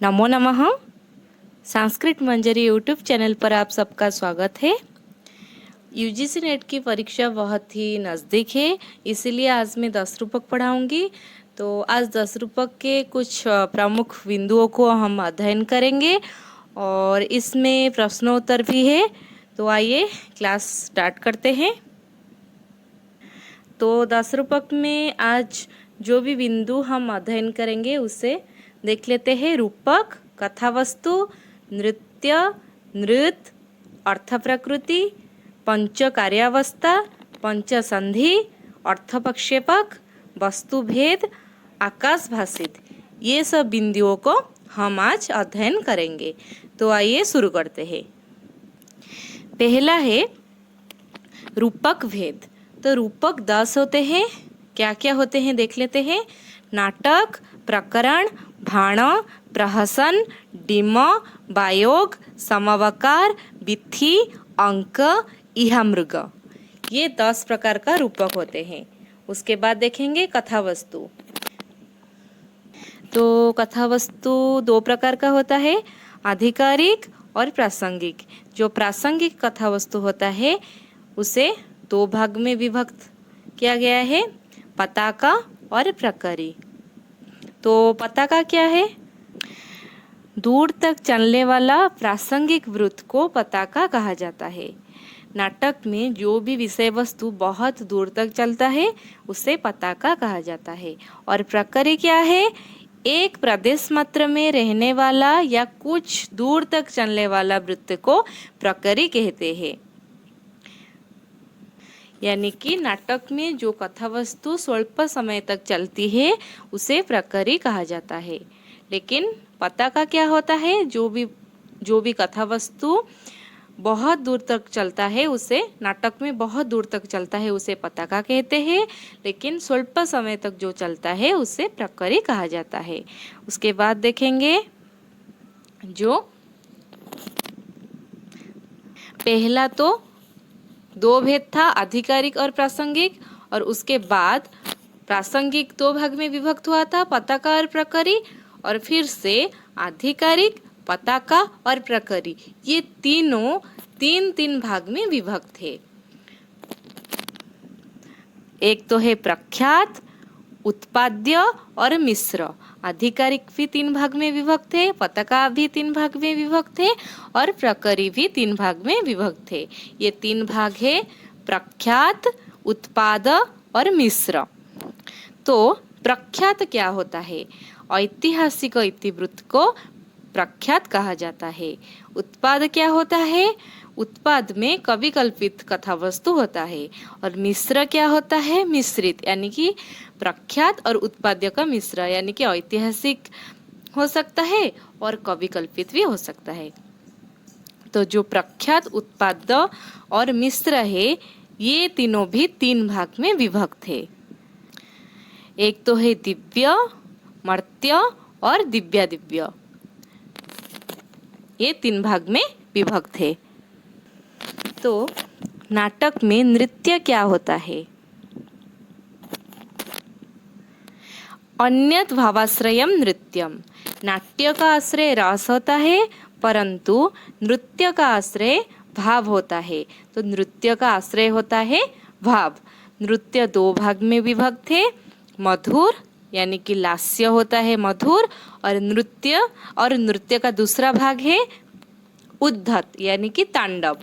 नमो नमः। संस्कृत मंजरी YouTube channel पर आप सबका स्वागत है। यूजीसी नेट की परीक्षा बहुत ही नज़दीक है, इसीलिए आज मैं 10 रूपक पढ़ाऊंगी। तो आज 10 रूपक के कुछ प्रमुख बिंदुओं को हम अध्ययन करेंगे और इसमें प्रश्नोत्तर भी है। तो आइए क्लास स्टार्ट करते हैं। तो 10 रूपक में आज जो भी बिंदु हम अध्ययन करेंगे उसे देख लेते हैं। रूपक, कथावस्तु, नृत्य, नृत्य, अर्थ प्रकृति, पंच कार्यावस्था, पंच संधि, अर्थ प्रक्षेपक, वस्तु भेद, आकाश भाषित, ये सब बिंदुओं को हम आज अध्ययन करेंगे। तो आइए शुरू करते हैं। पहला है रूपक भेद। तो रूपक 10 होते हैं। क्या क्या होते हैं देख लेते हैं। नाटक, प्रकरण, भाण, प्रहसन, डिम, वायोग, समवकार, विथि, अंक, इहामृग, ये 10 प्रकार का रूपक होते हैं। उसके बाद देखेंगे कथावस्तु। तो कथावस्तु 2 प्रकार का होता है, आधिकारिक और प्रासंगिक। जो प्रासंगिक कथावस्तु होता है उसे 2 भाग में विभक्त किया गया है, पताका और प्रकरी। तो पताका क्या है? दूर तक चलने वाला प्रासंगिक वृत्त को पताका कहा जाता है। नाटक में जो भी विषय वस्तु बहुत दूर तक चलता है उसे पताका कहा जाता है। और प्रकरी क्या है? एक प्रदेश मात्र में रहने वाला या कुछ दूर तक चलने वाला वृत्त को प्रकरी कहते हैं। यानी कि नाटक में जो कथावस्तु स्वल्प समय तक चलती है उसे प्रकरी कहा जाता है। लेकिन पताका क्या होता है? जो भी कथावस्तु बहुत दूर तक चलता है उसे, नाटक में बहुत दूर तक चलता है उसे पताका कहते हैं, लेकिन स्वल्प समय तक जो चलता है उसे प्रकरी कहा जाता है। उसके बाद देखेंगे जो पहला तो 2 भेद था, आधिकारिक और प्रासंगिक, और उसके बाद प्रासंगिक 2 भाग में विभक्त हुआ था, पताका और प्रकरी, और फिर से आधिकारिक, पताका और प्रकरी, ये तीनों 3 भाग में विभक्त है। एक तो है प्रख्यात, उत्पाद्य और मिश्र। आधिकारिक भी 3 भाग में विभक्त है, पताका भी 3 भाग में विभक्त है और प्रकरी भी 3 भाग में विभक्त है। ये 3 भाग है प्रख्यात, उत्पाद और मिश्र। तो प्रख्यात क्या होता है? ऐतिहासिक इतिवृत्त को प्रख्यात कहा जाता है। उत्पाद क्या होता है? उत्पाद में कवि कल्पित कथा वस्तु होता है। और मिश्र क्या होता है? मिश्रित, यानी कि प्रख्यात और उत्पाद्य का मिश्र, यानी कि ऐतिहासिक हो सकता है और कवि कल्पित भी हो सकता है। तो जो प्रख्यात, उत्पाद्य और मिश्र है, ये तीनों भी 3 भाग में विभक्त है। एक तो है दिव्य, मर्त्य और दिव्यादिव्य, ये 3 भाग में विभक्त है। तो नाटक में नृत्य क्या होता है? अन्यत भावाश्रयम नृत्यम। नाट्य का आश्रय रस होता है, परंतु नृत्य का आश्रय भाव होता है। तो नृत्य का आश्रय होता है भाव। नृत्य 2 भाग में विभक्त है, मधुर यानी कि लास्य होता है मधुर, और नृत्य का दूसरा भाग है उद्धत यानी कि तांडव।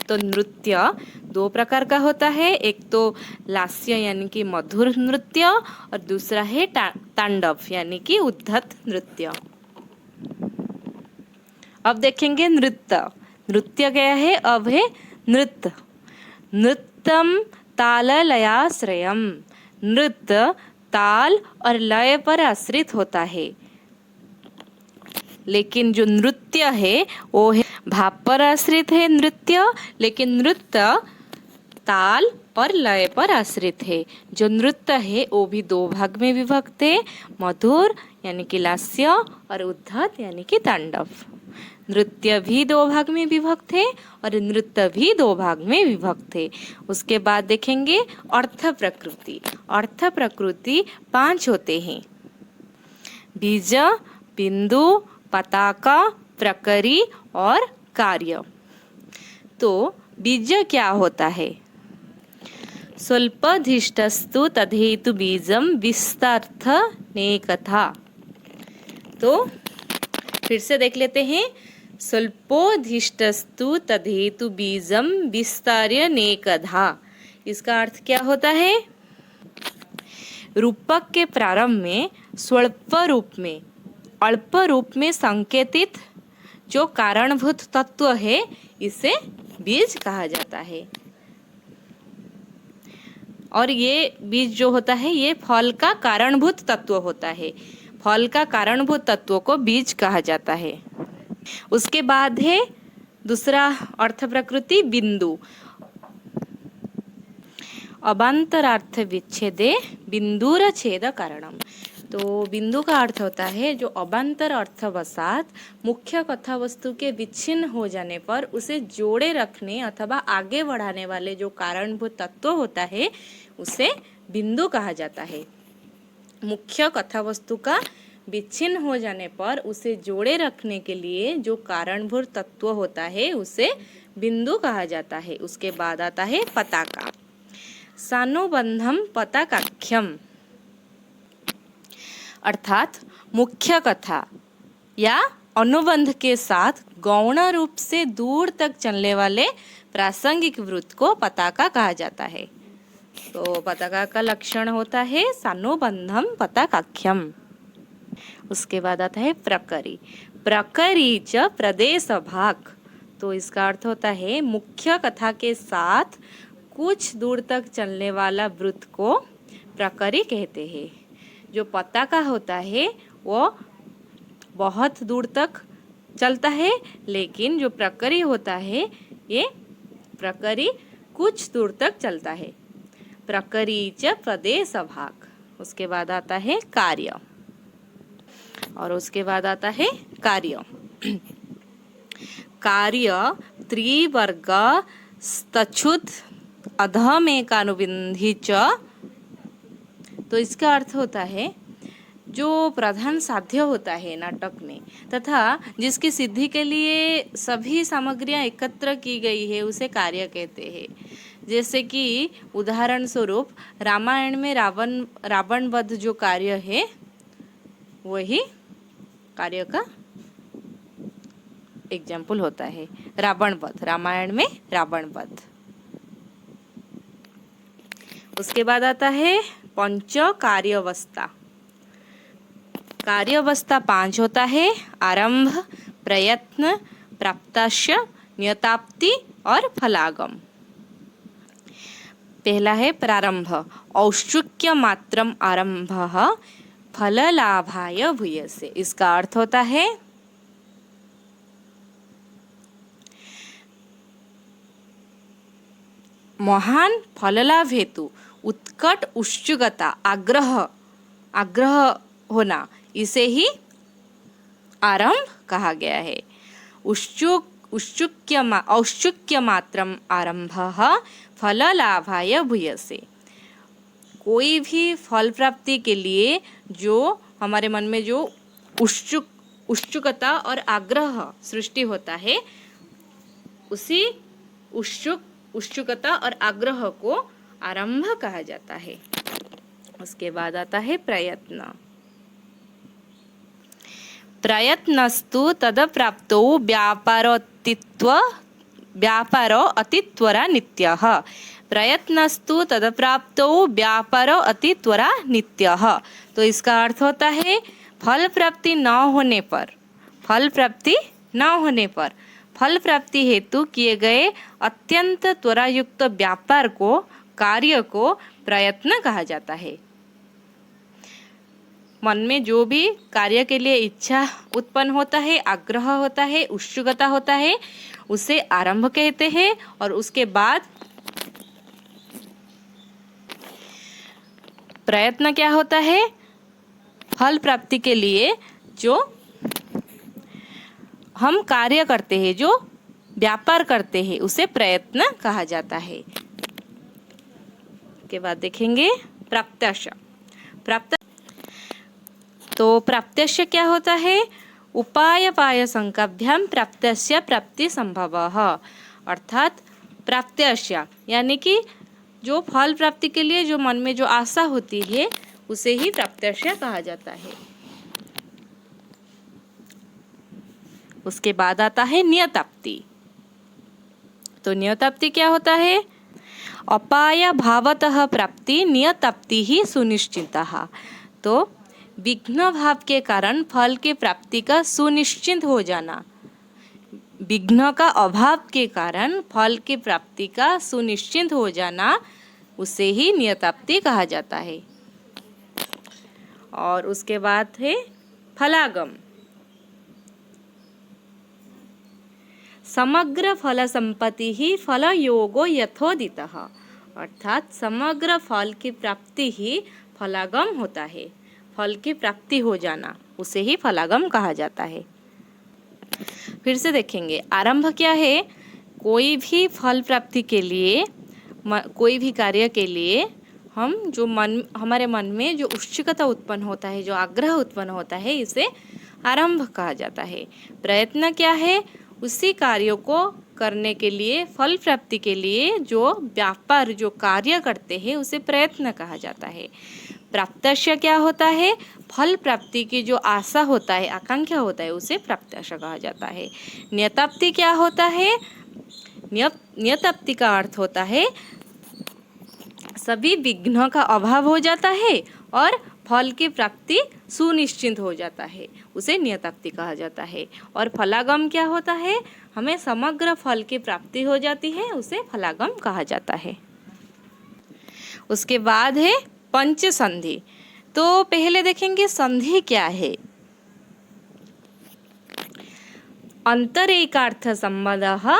तो नृत्य 2 प्रकार का होता है, एक तो लास्य यानी कि मधुर नृत्य और दूसरा है तांडव यानी कि उद्धत नृत्य। अब देखेंगे नृत्य। नृत्य क्या है? अब है नृत्य। नृत्यम ताल लयाश्रयम। नृत्य ताल और लय पर आश्रित होता है, लेकिन जो नृत्य है वो है भाव पर आश्रित है नृत्य, लेकिन नृत्य ताल और लय पर आश्रित है। जो नृत्य है वो भी 2 भाग में विभक्त है, मधुर यानी कि लास्य और उद्धत यानी कि तांडव। नृत्य भी 2 भाग में विभक्त है और नृत्य भी 2 भाग में विभक्त है। उसके बाद देखेंगे अर्थ प्रकृति। अर्थ प्रकृति 5 होते हैं, बीज, बिंदु, पताका, प्रकरी और कार्य। तो बीज क्या होता है? स्वल्पधिष्ठस्तु तद्धेतु बीजम विस्तार्थ नेकथा। तो फिर से देख लेते हैं। स्वल्पोधिष्ठस्तु तद्धेतु बीजम विस्तार्य नेकधा। इसका अर्थ क्या होता है? रूपक के प्रारंभ में स्वल्प रूप में, अल्प रूप में संकेतित जो कारणभूत तत्व है, इसे बीज कहा जाता है। और ये बीज जो होता है, ये फल का कारणभूत तत्व होता है। फल का कारणभूत तत्व को बीज कहा जाता है। उसके बाद है दूसरा अर्थ प्रकृति बिंदु। अवान्तरार्थ विच्छेदे बिंदुर छेद कारणम। तो बिंदु का अर्थ होता है जो अवान्तर अर्थवशात मुख्य कथा वस्तु के विच्छिन्न हो जाने पर उसे जोड़े रखने अथवा आगे बढ़ाने वाले जो कारणभूत तत्व होता है, उसे बिंदु कहा जाता है। मुख्य कथा वस्तु का विच्छिन्न हो जाने पर उसे जोड़े रखने के लिए जो कारणभूत तत्व होता है, उसे बिंदु कहा जाता है। उसके बाद आता है पताका। सानुबंधम पताकाख्यम, अर्थात मुख्य कथा या अनुबंध के साथ गौण रूप से दूर तक चलने वाले प्रासंगिक वृत्त को पताका कहा जाता है। तो पताका का लक्षण होता है सानुबंधम पताकाख्यम। उसके बाद आता है प्रकरी। प्रकरी च प्रदेश भाग। तो इसका अर्थ होता है मुख्य कथा के साथ कुछ दूर तक चलने वाला वृत्त को प्रकरी कहते हैं। जो पताका होता है वो बहुत दूर तक चलता है, लेकिन जो प्रकरी होता है, ये प्रकरी कुछ दूर तक चलता है। प्रकरी च प्रदेश भाग। उसके बाद आता है कार्य, और उसके बाद आता है कार्य। कार्य त्रिवर्ग स्तच्छुत अधमेकानुबिंधी च। तो इसका अर्थ होता है जो प्रधान साध्य होता है नाटक में तथा जिसकी सिद्धि के लिए सभी सामग्रियां एकत्र की गई है, उसे कार्य कहते हैं। जैसे कि उदाहरण स्वरूप रामायण में रावण वध जो कार्य है, वही कार्य का एग्जाम्पल होता है। रावण वध, रामायण में रावण वध। उसके बाद आता है पंच कार्यावस्था। कार्यावस्था 5 होता है। आरंभ, प्रयत्न, प्राप्ताश्य, नियताप्ति और फलागम। पहला है प्रारंभ। औत्सुक्य मात्रम आरंभः फललाभाय भूयसे। इसका अर्थ होता है महान फललाभ हेतु उत्कट उत्सुकता, आग्रह होना, इसे ही आरंभ कहा गया है। औत्सुक्य मात्रम आरंभः फललाभाय भूयसे। कोई भी फल प्राप्ति के लिए जो हमारे मन में जो उत्सुकता और आग्रह सृष्टि होता है, उसी उत्सुकता और आग्रह को आरंभ कहा जाता है। उसके बाद आता है प्रयत्न। प्रयत्नस्तु तदप्राप्तौ व्यापारो अतित्वरा नित्यः। प्रयत्नस्तु तदप्राप्तौ व्यापारो अतित्वरा नित्यः। तो इसका अर्थ होता है फल प्राप्ति न होने पर फल प्राप्ति हेतु किए गए अत्यंत त्वरायुक्त व्यापार को, कार्य को प्रयत्न कहा जाता है। मन में जो भी कार्य के लिए इच्छा उत्पन्न होता है, आग्रह होता है, उत्सुकता होता है, उसे आरंभ कहते हैं। और उसके बाद प्रयत्न क्या होता है? फल प्राप्ति के लिए जो हम कार्य करते हैं, जो व्यापार करते हैं, उसे प्रयत्न कहा जाता है। के बाद देखेंगे प्राप्ताश। तो प्राप्त्यस्य क्या होता है? उपाय पाय शंकाभ्याम प्राप्त्यस्य प्राप्ति संभवः, अर्थात प्राप्त्यस्य यानी कि जो फल प्राप्ति के लिए जो मन में जो आशा होती है उसे ही प्राप्त्यस्य कहा जाता है। उसके बाद आता है नियताप्ति। तो नियताप्ति क्या होता है? अपाय भावतः प्राप्ति नियताप्ति ही सुनिश्चितः। तो विघ्न भाव के कारण फल के प्राप्ति का सुनिश्चित हो जाना, विघ्न का अभाव के कारण फल की प्राप्ति का सुनिश्चित हो जाना, उसे ही नियताप्ति कहा जाता है। और उसके बाद है फलागम। समग्र फल संपत्ति ही फल योगो यथोदितः, अर्थात समग्र फल की प्राप्ति ही फलागम होता है। फल की प्राप्ति हो जाना उसे ही फलागम कहा जाता है। फिर से देखेंगे, आरंभ क्या है? कोई भी फल प्राप्ति के लिए, कोई भी कार्य के लिए हम जो हमारे मन में जो उत्सुकता उत्पन्न होता है, जो आग्रह उत्पन्न होता है, इसे आरंभ कहा जाता है। प्रयत्न क्या है? उसी कार्यों को करने के लिए, फल प्राप्ति के लिए जो व्यापार जो कार्य करते हैं उसे प्रयत्न कहा जाता है। प्राप्त्यस्य क्या होता है? फल प्राप्ति की जो आशा होता है, आकांक्षा होता है, उसे प्राप्त्यस्य कहा जाता है। नियताप्ति क्या होता है? नियताप्ति का अर्थ होता है सभी विघ्न का अभाव हो जाता है और फल की प्राप्ति सुनिश्चित हो जाता है, उसे नियताप्ति कहा जाता है। और फलागम क्या होता है? हमें समग्र फल की प्राप्ति हो जाती है, उसे फलागम कहा जाता है। उसके बाद है पंच संधि। तो पहले देखेंगे संधि क्या है। अंतरेकार्थ संबंधः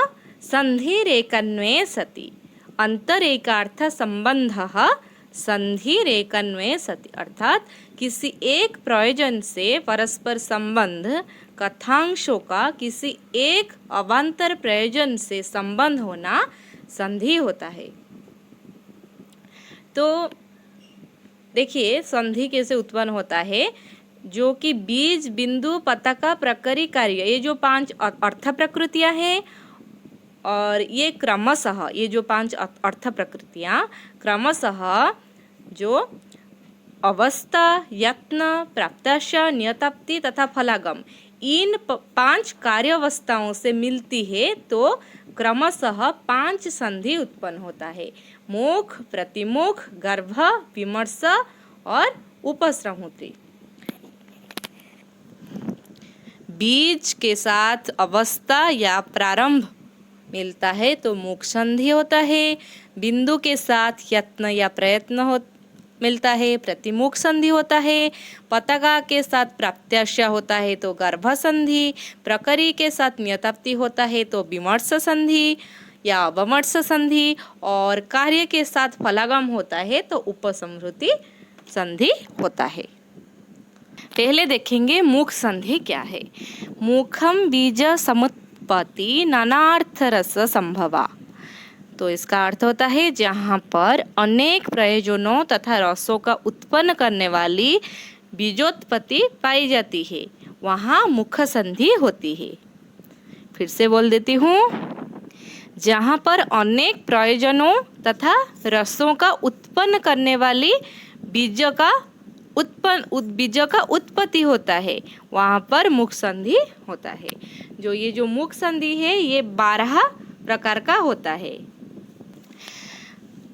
संधिरेकन्वये सति। अंतरेकार्थ संबंधः संधिरेकन्वये सति, अर्थात किसी एक प्रयोजन से परस्पर संबंध कथांशों का किसी एक अवान्तर प्रयोजन से संबंध होना संधि होता है। तो देखिए संधि कैसे उत्पन्न होता है, जो कि बीज, बिंदु, पताका, प्रकरी, कार्य, ये जो 5 अर्थ प्रकृतियां हैं, और ये क्रमशः, ये जो 5 अर्थ प्रकृतियां क्रमशः जो अवस्था, यत्न, प्राप्त्यस्य, नियताप्ति तथा फलागम, इन 5 कार्यावस्थाओं से मिलती है तो क्रमशः 5 संधि उत्पन्न होता है। मुख, प्रतिमुख, गर्भ, विमर्श और उपसंहृति। बीज के साथ अवस्था या प्रारंभ मिलता है तो मुख संधि होता है। बिंदु के साथ यत्न या प्रयत्न मिलता है, प्रतिमुख संधि होता है। पताका के साथ प्राप्त्यस्य होता है तो गर्भ संधि। प्रकरी के साथ नियताप्ति होता है तो विमर्श संधि या अवमर्श संधि। और कार्य के साथ फलागम होता है तो उपसंहृति संधि होता है। पहले देखेंगे मुख संधि क्या है। मुखम बीज समुत्पत्ति नानार्थ रस संभवा। तो इसका अर्थ होता है जहाँ पर अनेक प्रयोजनों तथा रसों का उत्पन्न करने वाली बीजोत्पत्ति पाई जाती है, वहाँ मुख संधि होती है। फिर से बोल देती हूँ, जहाँ पर अनेक प्रयोजनों तथा रसों का उत्पन्न करने वाली बीज का उत्पत्ति होता है, वहाँ पर मुख संधि होता है। जो मुख संधि है ये 12 प्रकार का होता है।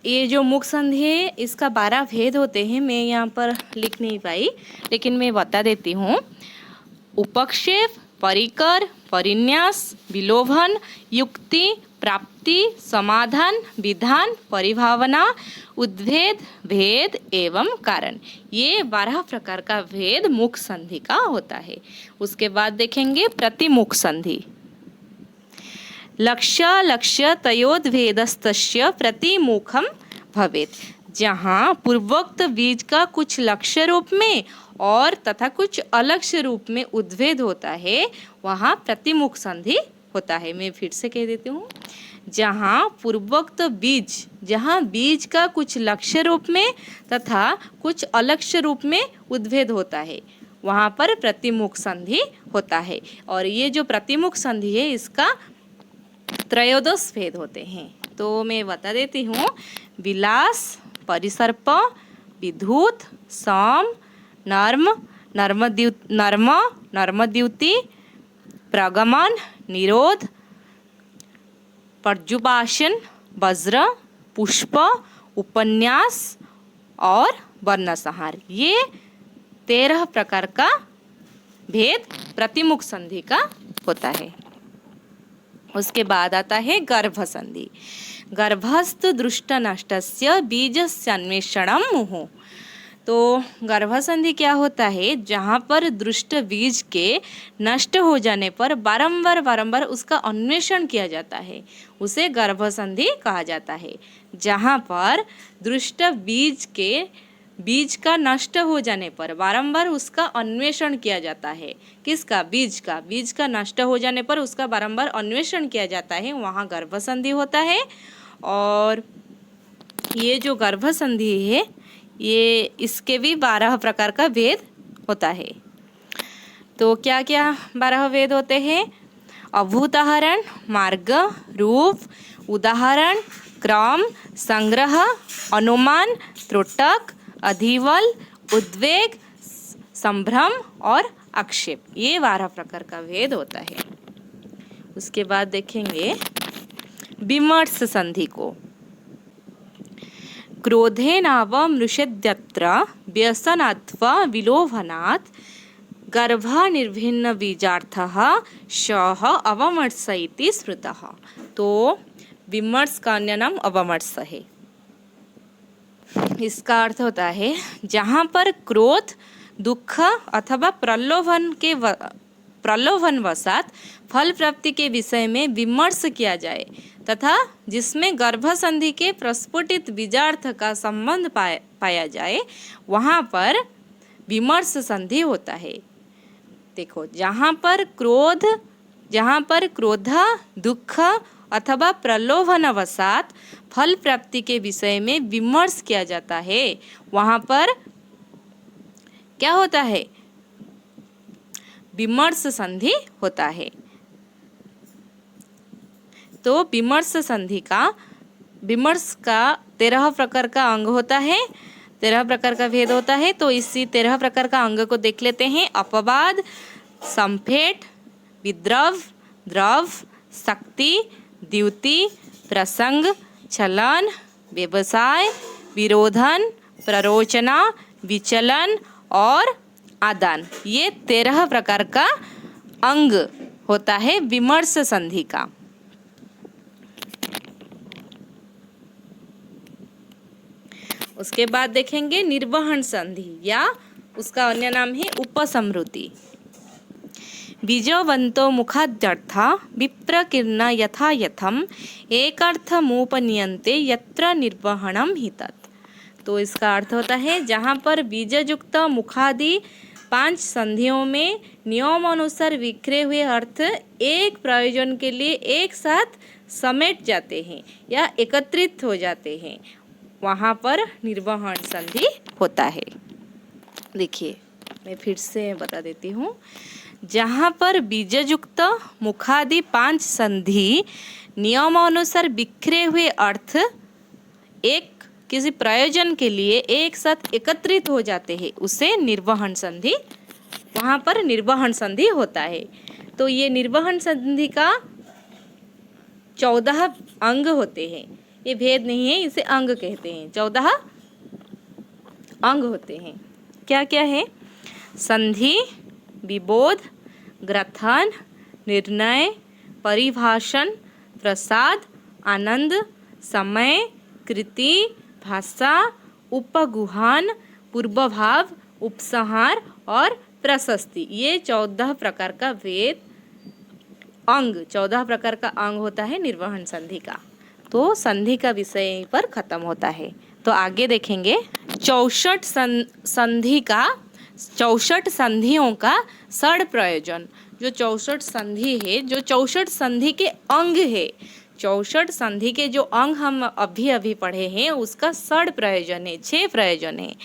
ये जो मुख संधि है इसका 12 भेद होते हैं। मैं यहाँ पर लिख नहीं पाई, लेकिन मैं बता देती हूँ। उपक्षेप, परिकर, परिन्यास, विलोभन, युक्ति, प्राप्ति, समाधान, विधान, परिभावना, उद्भेद, भेद एवं कारण, ये 12 प्रकार का भेद मुख संधि का होता है। उसके बाद देखेंगे प्रतिमुख संधि। लक्ष्य तयोद्भेदस्तस्य प्रतिमुखम भवेत्। जहाँ पूर्वोक्त बीज का कुछ लक्ष्य रूप में और तथा कुछ अलक्ष्य रूप में उद्भेद होता है, वहाँ प्रतिमुख संधि होता है। मैं फिर से कह देती हूँ, जहाँ पूर्वोक्त बीज, जहाँ बीज का कुछ लक्ष्य रूप में तथा कुछ अलक्ष्य रूप में उद्भेद होता है, वहाँ पर प्रतिमुख संधि होता है। और ये जो प्रतिमुख संधि है इसका त्रयोदश भेद होते हैं। तो मैं बता देती हूँ। विलास, परिसर्प, विधूत, सम, नर्म, नर्मद्युति, प्रगमन, निरोध, पर्जुपाशन, वज्र, पुष्प, उपन्यास और वर्णसंहार, ये 13 प्रकार का भेद प्रतिमुख संधि का होता है। उसके बाद आता है गर्भ संधि। गर्भस्थ दृष्ट नष्टस्य बीजस्य अन्वेषणम मुहुः। तो गर्भ संधि क्या होता है? जहाँ पर दृष्ट बीज के नष्ट हो जाने पर बारंबार उसका अन्वेषण किया जाता है, उसे गर्भ संधि कहा जाता है। जहाँ पर दृष्ट बीज का नष्ट हो जाने पर बारंबार उसका अन्वेषण किया जाता है। किसका? बीज का नष्ट हो जाने पर उसका बारंबार अन्वेषण किया जाता है, वहाँ गर्भ संधि होता है। और ये जो गर्भ संधि है ये इसके भी 12 प्रकार का भेद होता है। तो क्या क्या 12 भेद होते हैं? अभूताहरण, मार्ग, रूप, उदाहरण, क्रम, संग्रह, अनुमान, त्रुटक, अधिवल, उद्वेग, संभ्रम और आक्षेप, ये 12 प्रकार का भेद होता है। उसके बाद देखेंगे विमर्श संधि को। क्रोधेनावमृषेद्यत्र व्यसनात्वा विलोभनात् गर्भानिर्भिन्न बीजार्थः सः अवमर्श इति स्मृतः। तो विमर्श का अन्य नाम अवमर्श है। इसका अर्थ होता है जहाँ पर क्रोध, दुख अथवा प्रलोभन वशात फल प्राप्ति के विषय में विमर्श किया जाए तथा जिसमें गर्भ संधि के प्रस्फुटित बीजार्थ का संबंध पाया जाए, वहाँ पर विमर्श संधि होता है। देखो, जहाँ पर क्रोध, दुख अथवा प्रलोभन वशात फल प्राप्ति के विषय में विमर्श किया जाता है, वहाँ पर क्या होता है? विमर्श संधि होता है। तो विमर्श का 13 प्रकार का अंग होता है, 13 प्रकार का भेद होता है। तो इसी 13 प्रकार का अंग को देख लेते हैं। अपवाद, संफेट, विद्रव, द्रव, शक्ति, द्युति, प्रसंग, छलन, व्यवसाय, विरोधन, प्ररोचना, विचलन और आदान, ये 13 प्रकार का अंग होता है विमर्श संधि का। उसके बाद देखेंगे निर्वहन संधि, या उसका अन्य नाम है उपसंहृति। बीजवंतो मुखाद्यर्थ विप्रकीर्ण यथा यथम एकर्थमुपनियन्ते यत्र निर्वहणम हि तत्। तो इसका अर्थ होता है जहाँ पर बीजयुक्त मुखादि 5 संधियों में नियम अनुसार बिखरे हुए अर्थ एक प्रयोजन के लिए एक साथ समेट जाते हैं या एकत्रित हो जाते हैं, वहाँ पर निर्वहन संधि होता है। देखिए, मैं फिर से बता देती हूँ। जहाँ पर बीजयुक्त मुखादि 5 संधि नियम अनुसार बिखरे हुए अर्थ एक किसी प्रयोजन के लिए एक साथ एकत्रित हो जाते हैं, उसे निर्वहन संधि, वहाँ पर निर्वहन संधि होता है। तो ये निर्वहन संधि का 14 अंग होते हैं। ये भेद नहीं है, इसे अंग कहते हैं। 14 अंग होते हैं। क्या क्या है? संधि, विबोध, ग्रथन, निर्णय, परिभाषण, प्रसाद, आनंद, समय, कृति, भाषा, उपगुहन, पूर्वभाव, उपसंहार और प्रशस्ति, ये 14 प्रकार का भेद अंग, 14 प्रकार का अंग होता है निर्वहन संधि का। तो संधि का विषय पर खत्म होता है। तो आगे देखेंगे 64 संधियों का षड प्रयोजन। जो 64 संधि है, जो 64 संधि के अंग है, 64 संधि के जो अंग हम अभी पढ़े हैं, उसका षड प्रयोजन है, 6 प्रयोजन है।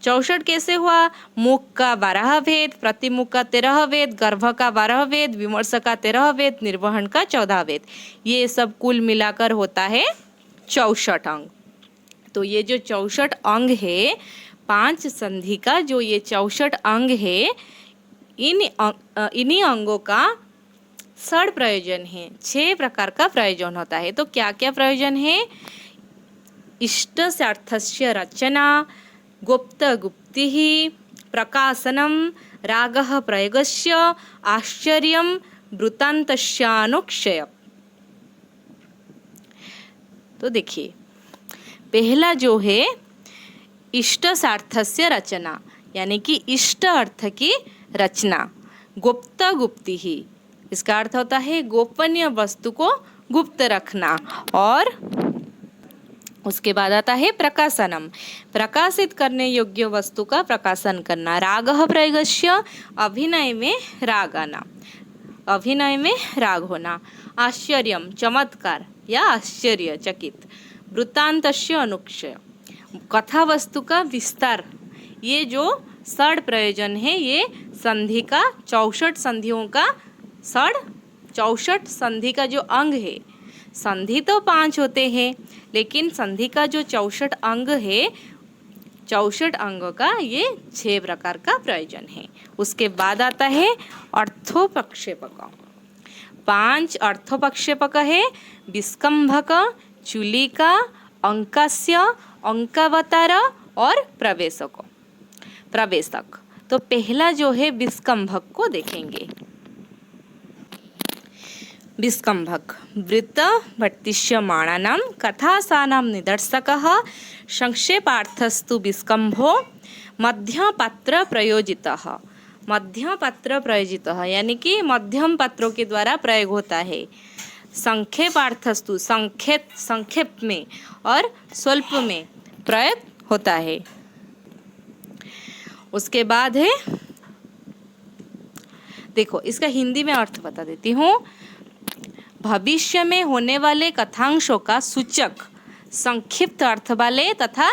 64 कैसे हुआ? मुख का 12 भेद, प्रतिमुख का 13 भेद, गर्भ का 12 भेद, विमर्श का 13 भेद, निर्वहन का 14 भेद, ये सब कुल मिलाकर होता है 64 अंग। तो ये जो 64 अंग है, 5 संधि का जो ये 64 अंग है, इन्हीं अंगों का 6 प्रयोजन है। 6 प्रकार का प्रयोजन होता है। तो क्या क्या प्रयोजन है? इष्ट अर्थस्य रचना, गुप्त गुप्तिः, प्रकाशनम, रागः प्रयोगस्य, आश्चर्यम, वृत्तान्तस्यानुक्षय। तो देखिए, पहला जो है इष्ट सार्थस्य रचना, यानी कि इष्ट अर्थ की रचना। गुप्त गुप्ति ही, इसका अर्थ होता है गोपनीय वस्तु को गुप्त रखना। और उसके बाद आता है प्रकाशनम, प्रकाशित करने योग्य वस्तु का प्रकाशन करना। रागः प्रयोगस्य, अभिनय में राग आना, अभिनय में राग होना। आश्चर्यम, चमत्कार या आश्चर्यचकित। वृत्तान्तस्य अनुक्षय, कथा वस्तु का विस्तार। ये जो 6 प्रयोजन है, ये संधि का 64 संधियों का 64 संधि का जो अंग है, संधि तो 5 होते हैं, लेकिन संधि का जो 64 अंग है, 64 अंगों का ये 6 प्रकार का प्रयोजन है। उसके बाद आता है अर्थोपक्षेपक। 5 अर्थोपक्षेपक है, विस्कंभक, चुलिका, अंकस्य, अंकावतार और प्रवेशक। तो पहला जो है विस्कंभक को देखेंगे। विस्कंभक वृत्त वर्तिष्यमाणानां कथासानां निदर्शकः, संक्षेपार्थस्तु विस्कंभो मध्यपात्र प्रयोजितः। मध्यपात्र प्रयोजितः यानी कि मध्यम पात्रों के द्वारा प्रयोग होता है। संक्षेपार्थस्तु, संक्षेप में और स्वल्प में प्रयोग होता है। उसके बाद है, देखो इसका हिंदी में अर्थ बता देती हूँ। भविष्य में होने वाले कथांशों का सूचक संक्षिप्त अर्थ वाले तथा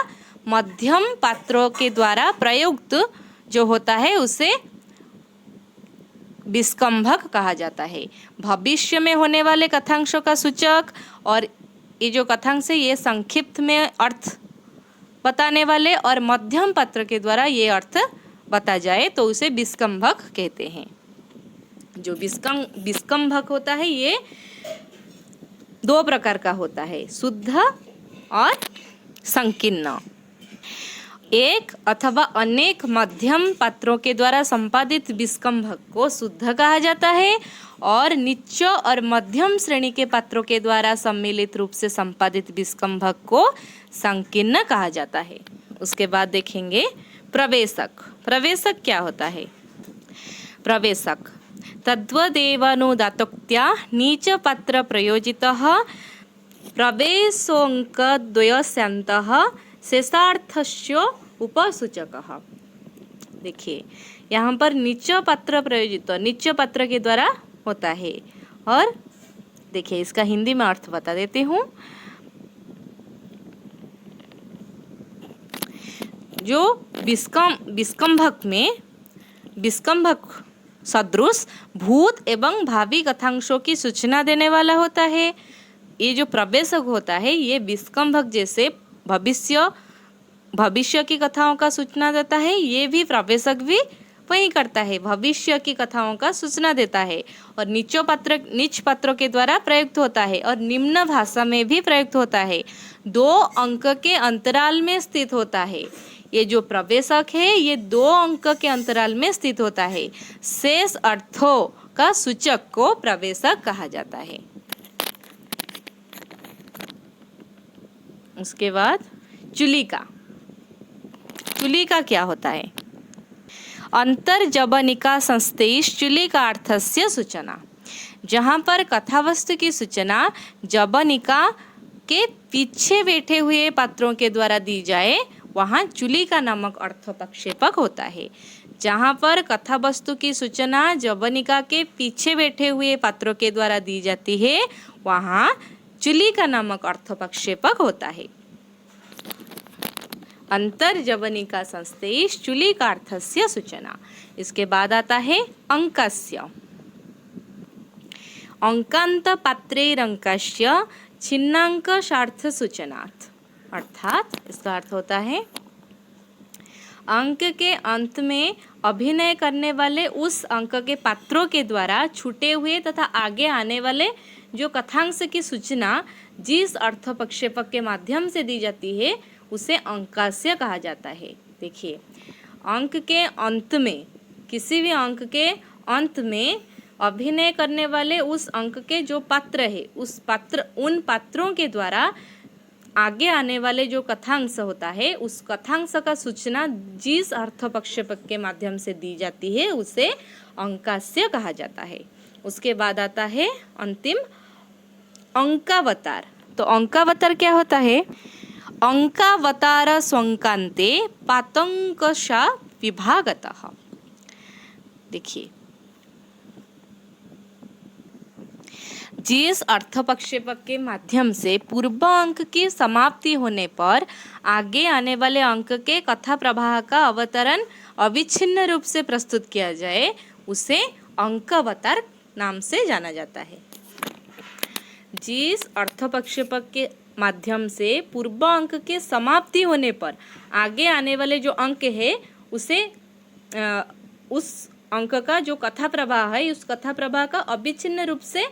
मध्यम पात्रों के द्वारा प्रयुक्त जो होता है उसे विस्कंभक कहा जाता है। भविष्य में होने वाले कथांशों का सूचक, और ये जो कथांश है ये संक्षिप्त में अर्थ बताने वाले और मध्यम पात्र के द्वारा ये अर्थ बता जाए तो उसे विस्कंभक कहते हैं। जो विस्कंभक होता है ये 2 प्रकार का होता है, शुद्ध और संकीर्ण। एक अथवा अनेक मध्यम पात्रों के द्वारा संपादित विस्कंभक को शुद्ध कहा जाता है, और निच्च और मध्यम श्रेणी के पात्रों के द्वारा सम्मिलित रूप से संपादित विस्कंभक को संकीर्ण कहा जाता है। उसके बाद देखेंगे प्रवेशक। प्रवेशक क्या होता है? प्रवेशक तद्वदेवानुदातोक्त्या नीच पात्र प्रयोजितः प्रवेशोऽङ्कद्वयस्यान्तः शेषार्थस्य उपसूचकः। देखिए यहाँ पर नीच पात्र प्रयोजित, नीच पात्र के द्वारा होता है। और देखिए इसका हिंदी में अर्थ बता देती हूँ। जो विस्कंभक में विस्कंभक सदृश भूत एवं भावी कथांशों की सूचना देने वाला होता है। ये जो प्रवेशक होता है ये विस्कंभक जैसे भविष्य की कथाओं का सूचना देता है, ये भी प्रवेशक भी वही करता है, भविष्य की कथाओं का सूचना देता है। और नीच पात्रों के द्वारा प्रयुक्त होता है और निम्न भाषा में भी प्रयुक्त होता है। 2 अंक के अंतराल में स्थित होता है। ये जो प्रवेशक है ये 2 अंक के अंतराल में स्थित होता है। शेष अर्थों का सूचक को प्रवेशक कहा जाता है। उसके बाद चुलिका। चुलिका क्या होता है? अंतर्जबनिका संस्थेश चुलिका अर्थस्य सूचना। जहाँ पर कथावस्तु की सूचना जबनिका के पीछे बैठे हुए पात्रों के द्वारा दी जाए वहाँ चुलिका नामक अर्थोपक्षेपक होता है। जहाँ पर कथा वस्तु की सूचना जबनिका के पीछे बैठे हुए पात्रों के द्वारा दी जाती है वहाँ चुलिका नामक अर्थोपक्षेपक होता है। अंतर्जवनिका संस्थे चुलिकार्थस्य सूचना। इसके बाद आता है अंकस्य। अंकांत पात्रैरंकस्य छिन्नांकशार्थ सूचनात्। अर्थात इसका अर्थ होता है अंक के अंत में अभिनय करने वाले उस अंक के पात्रों के द्वारा छूटे हुए तथा आगे आने वाले जो कथांश की सूचना जिस अर्थ प्रक्षेपक के माध्यम से दी जाती है उसे अंकास्य कहा जाता है। देखिए, अंक के अंत में, किसी भी अंक के अंत में अभिनय करने वाले उस अंक के जो पात्र है उन पात्रों के द्वारा आगे आने वाले जो कथांश होता है उस कथांश का सूचना जिस अर्थ प्रक्षेपक के माध्यम से दी जाती है उसे अंकास्य कहा जाता है। उसके बाद आता है अंतिम अंकावतार। तो अंकावतार क्या होता है? अंकावतार स्वंकान्ते पातंकशा विभागतः। देखिए, जिस अर्थ प्रक्षेपक के माध्यम से पूर्व अंक की समाप्ति होने पर आगे आने वाले अंक के कथा प्रवाह का अवतरण अविच्छिन्न रूप से प्रस्तुत किया जाए उसे अंकावतार नाम से जाना जाता है। जिस अर्थ प्रक्षेपक के माध्यम से पूर्व अंक के समाप्ति होने पर आगे आने वाले जो अंक है उसे उस अंक का जो कथा प्रवाह है उस कथा प्रवाह का अविच्छिन्न रूप से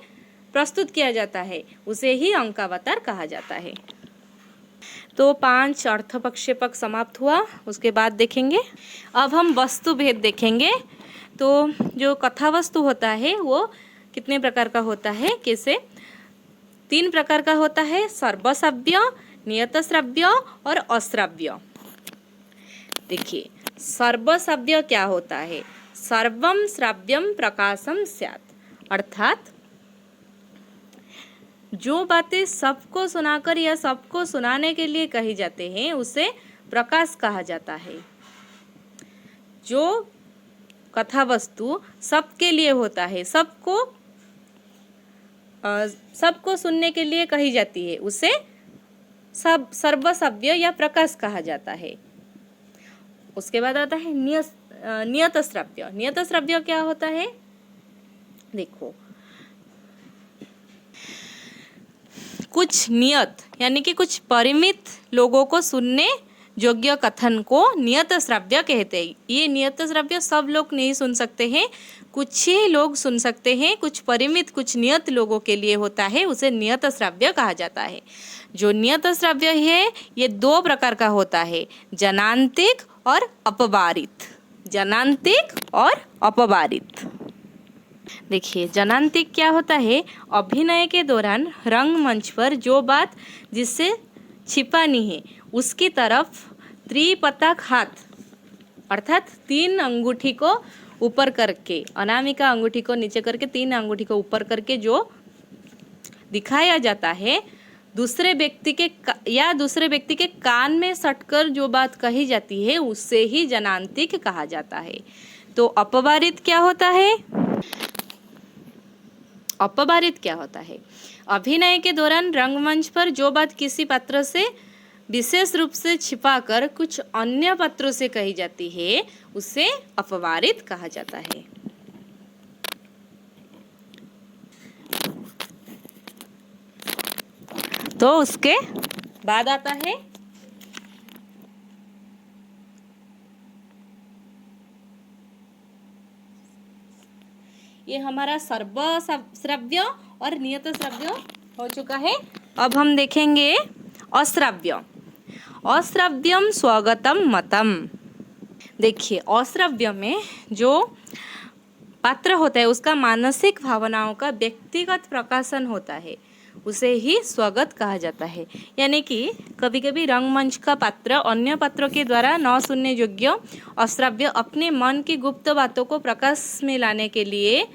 प्रस्तुत किया जाता है उसे ही अंकावतार कहा जाता है। तो 5 अर्थ प्रक्षेपक समाप्त हुआ। उसके बाद देखेंगे, अब हम वस्तु भेद देखेंगे। तो जो कथा वस्तु होता है वो कितने प्रकार का होता है? कैसे? 3 प्रकार का होता है, सर्वश्राव्य, नियतश्राव्य और अश्राव्य। देखिए, सर्वश्राव्य क्या होता है? सर्वम श्राव्यम प्रकाशम स्यात्। अर्थात जो बातें सबको सुनाकर या सबको सुनाने के लिए कही जाते हैं उसे प्रकाश कहा जाता है। जो कथा वस्तु सबके लिए होता है, सबको सुनने के लिए कही जाती है उसे सर्वश्राव्य या प्रकाश कहा जाता है। उसके बाद आता है नियतश्राव्य। नियतश्राव्य क्या होता है? देखो, कुछ नियत यानी कि कुछ परिमित लोगों को सुनने योग्य कथन को नियत श्राव्य कहते हैं। ये नियत श्राव्य सब लोग नहीं सुन सकते हैं, कुछ ही लोग सुन सकते हैं। कुछ परिमित, कुछ नियत लोगों के लिए होता है, उसे नियत श्राव्य कहा जाता है। जो नियत श्राव्य है ये 2 प्रकार का होता है, जनांतिक और अपवारित। जनांतिक और अपवारित। देखिए, जनांतिक क्या होता है? अभिनय के दौरान रंगमंच पर जो बात जिससे छिपानी है उसकी तरफ त्रिपताक हाथ अर्थात 3 अंगूठी को ऊपर करके, अनामिका अंगूठी को नीचे करके 3 अंगूठी को ऊपर करके जो दिखाया जाता है, दूसरे व्यक्ति के कान में सटकर जो बात कही जाती है उससे ही जनांतिक कहा जाता है। तो अपवारित क्या होता है? अपवारित क्या होता है? अभिनय के दौरान रंगमंच पर जो बात किसी पात्र से विशेष रूप से छिपाकर कुछ अन्य पात्रों से कही जाती है उसे अपवारित कहा जाता है। तो उसके बाद आता है ये हमारा सर्वश्राव्य और नियत श्राव्य हो चुका है। अब हम देखेंगे अश्राव्य। अश्राव्यम स्वगतम मतम। देखिए, अश्राव्य में जो पात्र होता है उसका मानसिक भावनाओं का व्यक्तिगत प्रकाशन होता है, उसे ही स्वगत कहा जाता है। यानी कि कभी कभी रंगमंच का पात्र अन्य पात्रों के द्वारा न सुनने योग्य अश्राव्य अपने मन की गुप्त बातों को प्रकाश में लाने के लिए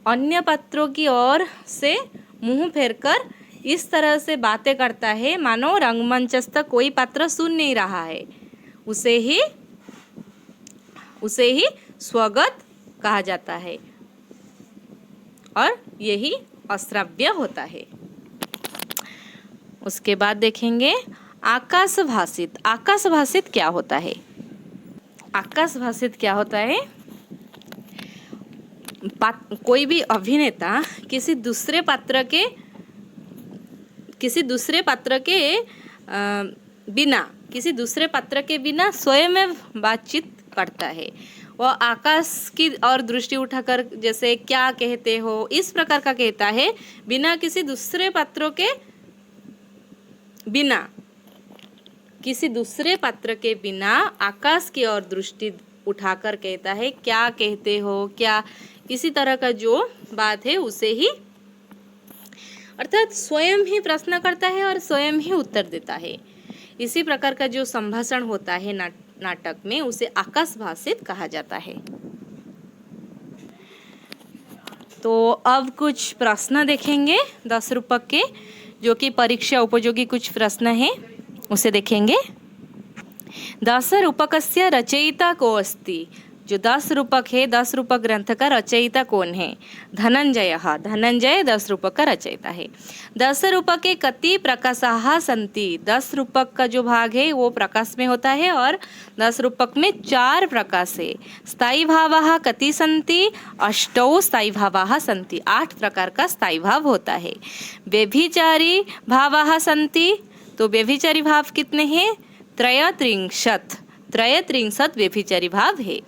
अन्य पात्रों की ओर से मुंह फेरकर इस तरह से बातें करता है मानो रंगमंचस्थ कोई पात्र सुन नहीं रहा है, उसे ही स्वगत कहा जाता है और यही अश्राव्य होता है। उसके बाद देखेंगे आकाशभाषित। आकाशभाषित क्या होता है? आकाशभाषित क्या होता है? कोई भी अभिनेता किसी दूसरे पात्र के बिना स्वयं में बातचीत करता है। वह आकाश की और दृष्टि उठाकर जैसे क्या कहते हो इस प्रकार का कहता है, बिना किसी दूसरे पात्र के बिना आकाश की ओर दृष्टि उठाकर कहता है क्या कहते हो, क्या किसी तरह का जो बात है उसे ही, अर्थात स्वयं ही प्रश्न करता है और स्वयं ही उत्तर देता है। इसी प्रकार का जो संभाषण होता है नाटक में उसे आकाशभाषित कहा जाता है। तो अब कुछ प्रश्न देखेंगे 10 रूपक के, जो कि परीक्षा उपयोगी कुछ प्रश्न है, उसे देखेंगे। 10 रूपकस्य रचयिता को अस्ति? जो 10 रूपक है, 10 रूपक ग्रंथ का रचयिता कौन है? धनंजय। धनंजय 10 रूपक का रचयिता है। 10 रूपके कति प्रकाशाः सन्ति? 10 रूपक का जो भाग है वो प्रकाश में होता है और 10 रूपक में 4 प्रकाश है। स्थायी भावाः कति सन्ति? 8 स्थायी भावाः सन्ति। 8 प्रकार का स्थायी भाव होता है। व्यभिचारी भावाः सन्ति? तो व्यभिचारी भाव कितने हैं? 33 व्यभिचारी भाव है।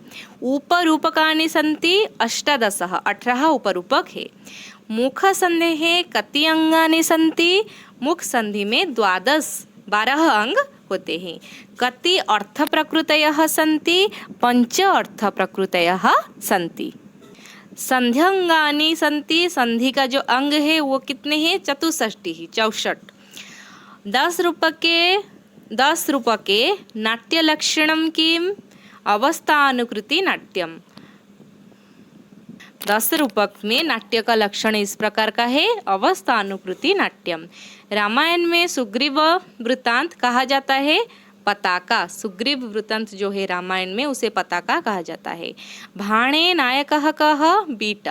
उपरूपकानि सन्ति 18 18 उपरूपक है। मुख संधेः कति अंगानि सन्ति? मुख संधि में 12 अंग होते हैं। कति अर्थ प्रकृतयः सन्ति? 5 अर्थ प्रकृतयः सन्ति। संध्यंगानि सन्ति? संधि का जो अंग है वो कितने हैं? 64। 10 रूपके नाट्यलक्षणं किम्? अवस्थानुकृति नाट्यम। 10 रूपक में नाट्य का लक्षण इस प्रकार का है, अवस्थानुकृति नाट्यम। रामायण में सुग्रीव वृत्तांत कहा जाता है पताका। सुग्रीव वृत्तांत जो है रामायण में उसे पताका कहा जाता है। भाणे नायकः कः? बीट।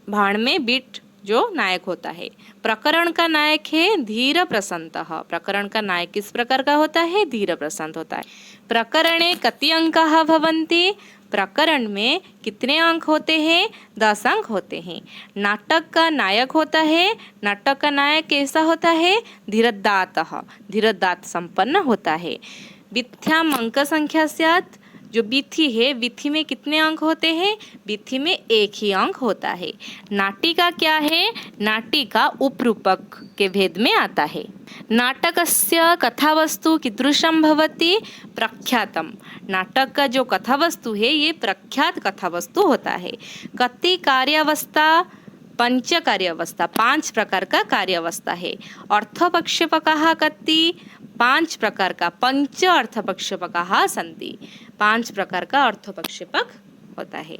भाण में बीट जो नायक होता है। प्रकरण का नायक है धीर प्रसन्नः। प्रकरण का नायक किस प्रकार का होता है? धीर प्रसन्न होता है। प्रकरणे कति अंकाः भवन्ति? प्रकरण में कितने अंक होते हैं? 10 अंक होते हैं। नाटक का नायक होता है, नाटक का नायक कैसा होता है? धीरदातः। धीरदात संपन्न होता है। वीथ्याम अंक संख्या स्यात्? जो वीथी है, वीथी में कितने अंक होते हैं? वीथी में 1 ही अंक होता है। नाटिका क्या है? नाटिका उपरूपक के भेद में आता है। नाटकस्य कथावस्तु कीदृशं भवति? प्रख्यातम। नाटक का जो कथावस्तु है ये प्रख्यात कथावस्तु होता है। कति कार्यावस्था? 5 कार्यावस्था। 5 प्रकार का कार्यावस्था है। अर्थपक्षपकाः कति? 5 प्रकार का। 5 अर्थपक्षपकाः सन्ति। 5 प्रकार का अर्थपक्षपक होता है।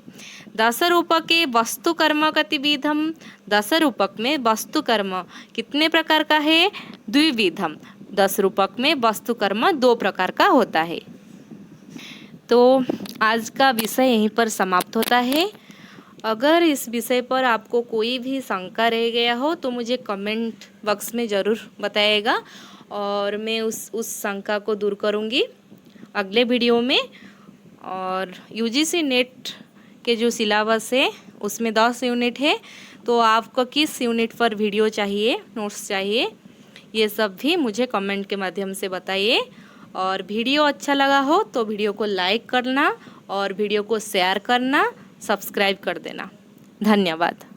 10 रूपके वस्तुकर्म कतिविधम? 10 रूपक में वस्तुकर्म कितने प्रकार का है? द्विविधम। 10 रूपक में वस्तुकर्म 2 प्रकार का होता है। तो आज का विषय यहीं पर समाप्त होता है। अगर इस विषय पर आपको कोई भी शंका रह गया हो तो मुझे कमेंट बॉक्स में ज़रूर बताइएगा और मैं उस शंका को दूर करूँगी अगले वीडियो में। और यूजीसी नेट के जो सिलेबस है उसमें 10 यूनिट है, तो आपको किस यूनिट पर वीडियो चाहिए, नोट्स चाहिए, ये सब भी मुझे कमेंट के माध्यम से बताइए। और वीडियो अच्छा लगा हो तो वीडियो को लाइक करना और वीडियो को शेयर करना, सब्सक्राइब कर देना। धन्यवाद।